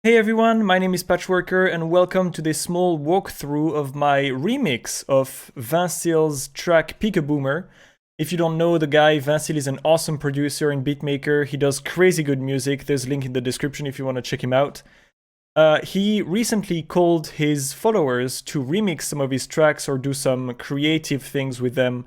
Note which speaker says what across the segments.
Speaker 1: Hey everyone, my name is Patchworker and welcome to this small walkthrough of my remix of Vincil's track Pick a Boomer. If you don't know the guy, Vincil is an awesome producer and beatmaker. He does crazy good music. There's a link in the description if you want to check him out. He recently called his followers to remix some of his tracks or do some creative things with them.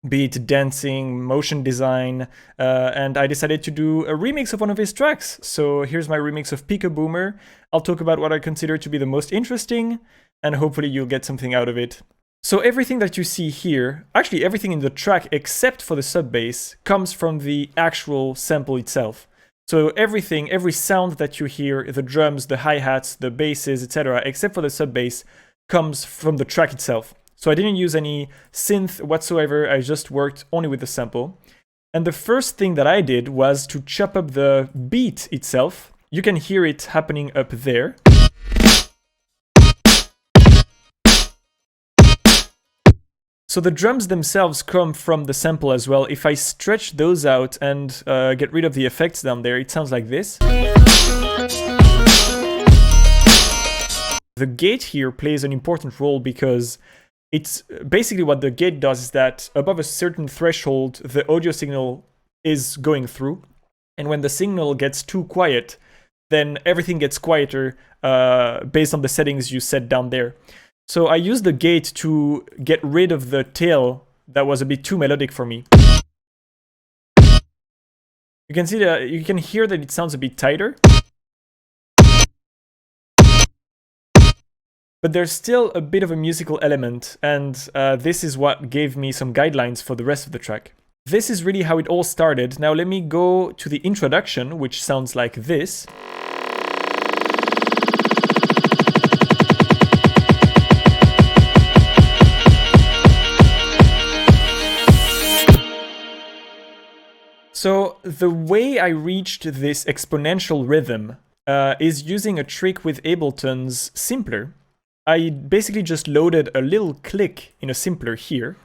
Speaker 1: Be it dancing, motion design, and I decided to do a remix of one of his tracks. So here's my remix of Pick a Boomer. I'll talk about what I consider to be the most interesting, and hopefully you'll get something out of it. So everything that you see here, actually everything in the track except for the sub bass, comes from the actual sample itself. So everything, every sound that you hear, the drums, the hi-hats, the basses, etc., except for the sub bass, comes from the track itself. So I didn't use any synth whatsoever, I just worked only with the sample. And the first thing that I did was to chop up the beat itself. You can hear it happening up there. So the drums themselves come from the sample as well. If I stretch those out and get rid of the effects down there, it sounds like this. The gate here plays an important role because it's basically what the gate does is that above a certain threshold, the audio signal is going through. And when the signal gets too quiet, then everything gets quieter based on the settings you set down there. So I used the gate to get rid of the tail that was a bit too melodic for me. You can see that, you can hear that it sounds a bit tighter. But there's still a bit of a musical element, and this is what gave me some guidelines for the rest of the track. This is really how it all started. Now let me go to the introduction, which sounds like this. So the way I reached this exponential rhythm is using a trick with Ableton's Simpler. I basically just loaded a little click in a simpler here,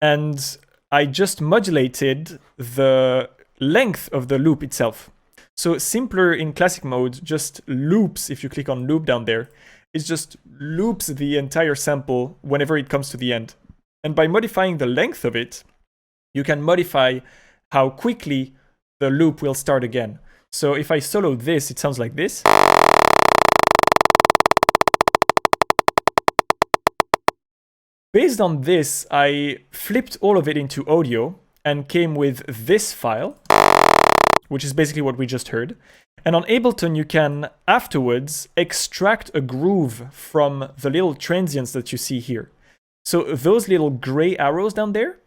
Speaker 1: and I just modulated the length of the loop itself. So simpler in classic mode just loops, if you click on loop down there, it just loops the entire sample whenever it comes to the end. And by modifying the length of it, you can modify how quickly the loop will start again. So if I solo this, it sounds like this. Based on this, I flipped all of it into audio and came with this file, which is basically what we just heard. And on Ableton, you can afterwards extract a groove from the little transients that you see here. So those little gray arrows down there,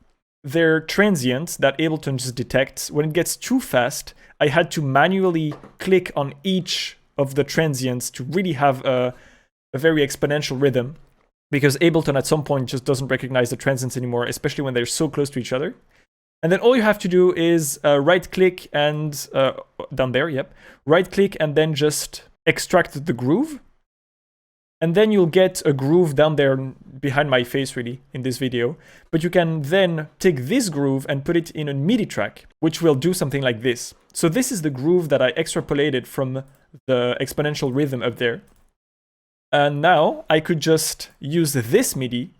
Speaker 1: they're transients that Ableton just detects. When it gets too fast, I had to manually click on each of the transients to really have a very exponential rhythm, because Ableton at some point just doesn't recognize the transients anymore, especially when they're so close to each other. And then all you have to do is right-click and down there, yep, right-click and then just extract the groove. And then you'll get a groove down there behind my face, really, in this video. But you can then take this groove and put it in a MIDI track, which will do something like this. So this is the groove that I extrapolated from the exponential rhythm up there. And now I could just use this MIDI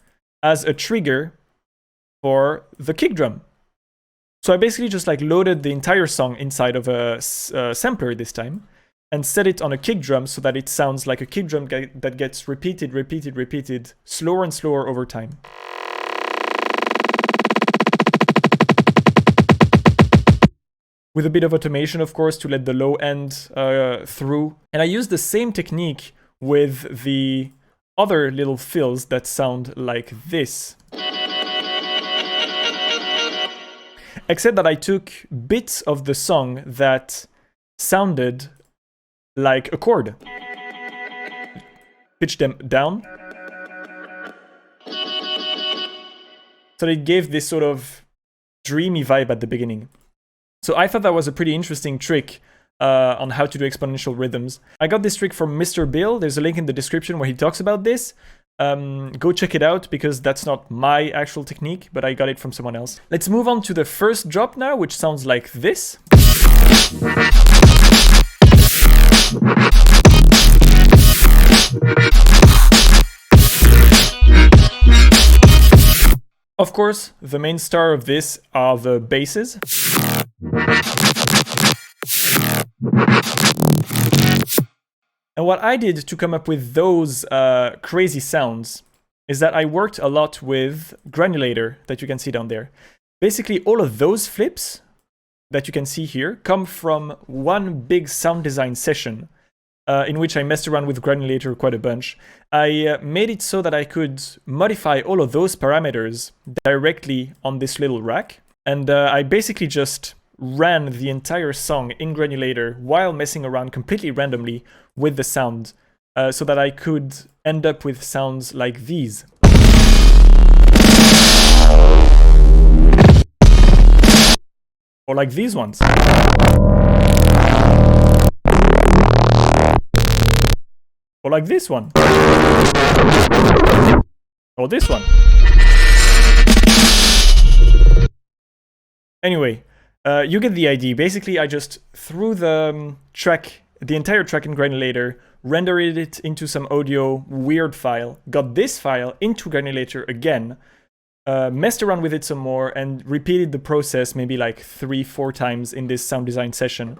Speaker 1: as a trigger for the kick drum. So I basically just like loaded the entire song inside of a sampler this time and set it on a kick drum so that it sounds like a kick drum that gets repeated, slower and slower over time. With a bit of automation, of course, to let the low end through. And I used the same technique with the other little fills that sound like this. Except that I took bits of the song that sounded like a chord. Pitched them down. So they gave this sort of dreamy vibe at the beginning. So I thought that was a pretty interesting trick on how to do exponential rhythms. I got this trick from Mr. Bill. There's a link in the description where he talks about this. Go check it out because that's not my actual technique, but I got it from someone else. Let's move on to the first drop now, which sounds like this. course, the main star of this are the basses. And what I did to come up with those crazy sounds is that I worked a lot with granulator that you can see down there. Basically, all of those flips that you can see here come from one big sound design session in which I messed around with granulator quite a bunch. I made it so that I could modify all of those parameters directly on this little rack. And I basically just ran the entire song in granulator while messing around completely randomly with the sound so that I could end up with sounds like these. Or like these ones. Or like this one. Or this one. Anyway, you get the idea. Basically, I just threw the entire track in granulator, rendered it into some audio weird file, got this file into granulator again, messed around with it some more, and repeated the process maybe like 3-4 times in this sound design session.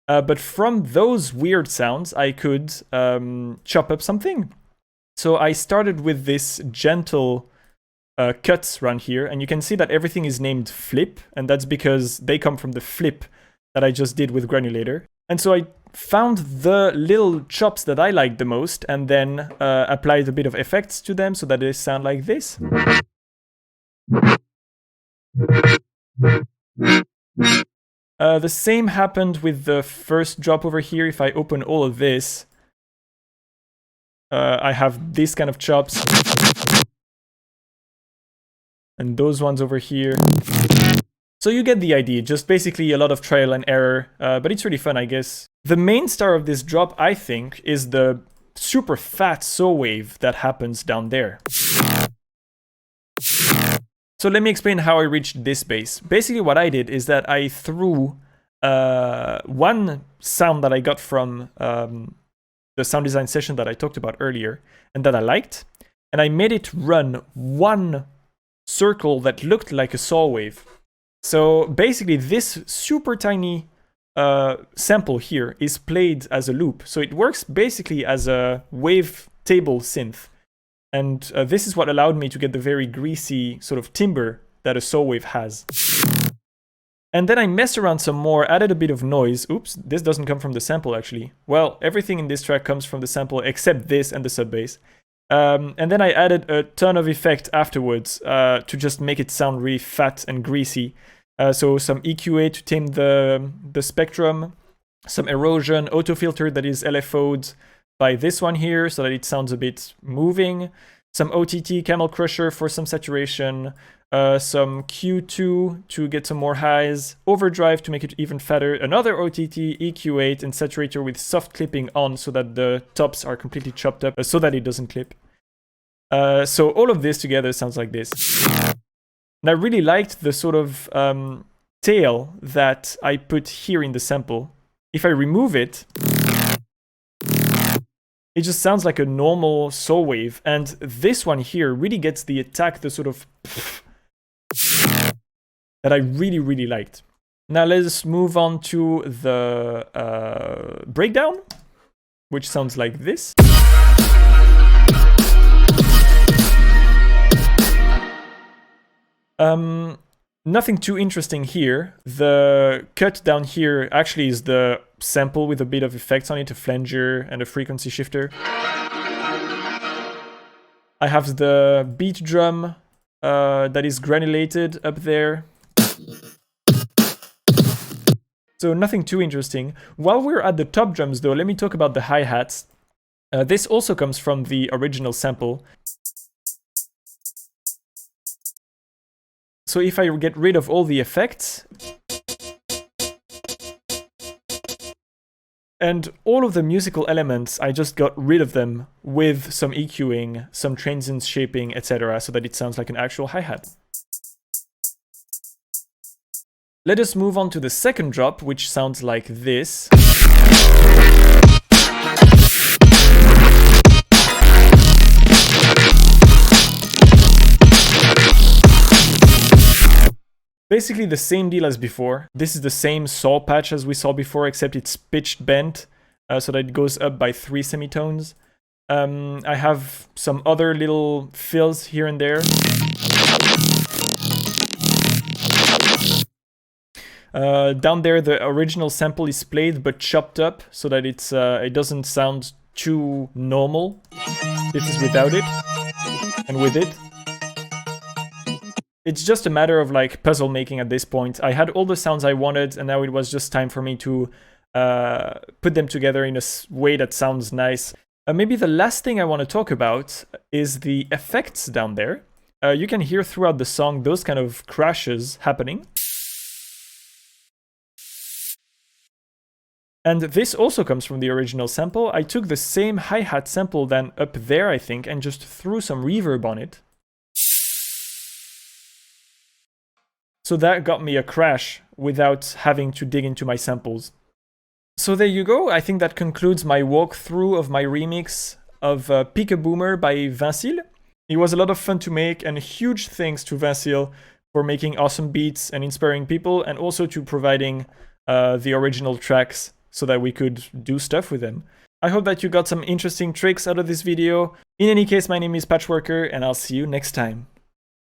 Speaker 1: But from those weird sounds, I could chop up something. So I started with this gentle cuts run here, and you can see that everything is named flip, and that's because they come from the flip that I just did with granulator. And so I found the little chops that I liked the most, and then applied a bit of effects to them so that they sound like this. The same happened with the first drop over here. If I open all of this, I have this kind of chops. And those ones over here. So you get the idea, just basically a lot of trial and error, but it's really fun, I guess. The main star of this drop, I think, is the super fat saw wave that happens down there. So let me explain how I reached this bass. Basically what I did is that I threw one sound that I got from the sound design session that I talked about earlier, and that I liked, and I made it run one circle that looked like a saw wave. So basically this super tiny sample here is played as a loop. So it works basically as a wave table synth. And this is what allowed me to get the very greasy sort of timbre that a saw wave has. And then I messed around some more, added a bit of noise. Oops, this doesn't come from the sample actually. Well, everything in this track comes from the sample except this and the sub bass. And then I added a ton of effect afterwards to just make it sound really fat and greasy. So some EQA to tame the spectrum, some erosion, auto filter that is LFO'd by this one here so that it sounds a bit moving, some OTT Camel Crusher for some saturation, some Q2 to get some more highs, overdrive to make it even fatter, another OTT, EQ8, and saturator with soft clipping on so that the tops are completely chopped up so that it doesn't clip. So all of this together sounds like this. And I really liked the sort of tail that I put here in the sample. If I remove it, it just sounds like a normal saw wave. And this one here really gets the attack, the sort of that I really, really liked. Now let's move on to the breakdown, which sounds like this. Nothing too interesting here. The cut down here actually is the sample with a bit of effects on it, a flanger and a frequency shifter. I have the beat drum that is granulated up there. So nothing too interesting. While we're at the top drums though, let me talk about the hi-hats. This also comes from the original sample. So if I get rid of all the effects, and all of the musical elements, I just got rid of them with some EQing, some transient shaping, etc., so that it sounds like an actual hi-hat. Let us move on to the second drop, which sounds like this. basically the same deal as before. This is the same saw patch as we saw before, except it's pitched bent, so that it goes up by 3 semitones. I have some other little fills here and there. Down there, the original sample is played but chopped up so that it doesn't sound too normal. This is without it, and with it. It's just a matter of like puzzle making at this point. I had all the sounds I wanted, and now it was just time for me to put them together in a way that sounds nice. Maybe the last thing I want to talk about is the effects down there. You can hear throughout the song those kind of crashes happening. And this also comes from the original sample. I took the same hi-hat sample than up there, I think, and just threw some reverb on it. So that got me a crash without having to dig into my samples. So there you go. I think that concludes my walkthrough of my remix of Pick a Boomer by Vincil. It was a lot of fun to make, and huge thanks to Vincil for making awesome beats and inspiring people, and also to providing the original tracks so that we could do stuff with them. I hope that you got some interesting tricks out of this video. In any case, my name is Patchworker, and I'll see you next time.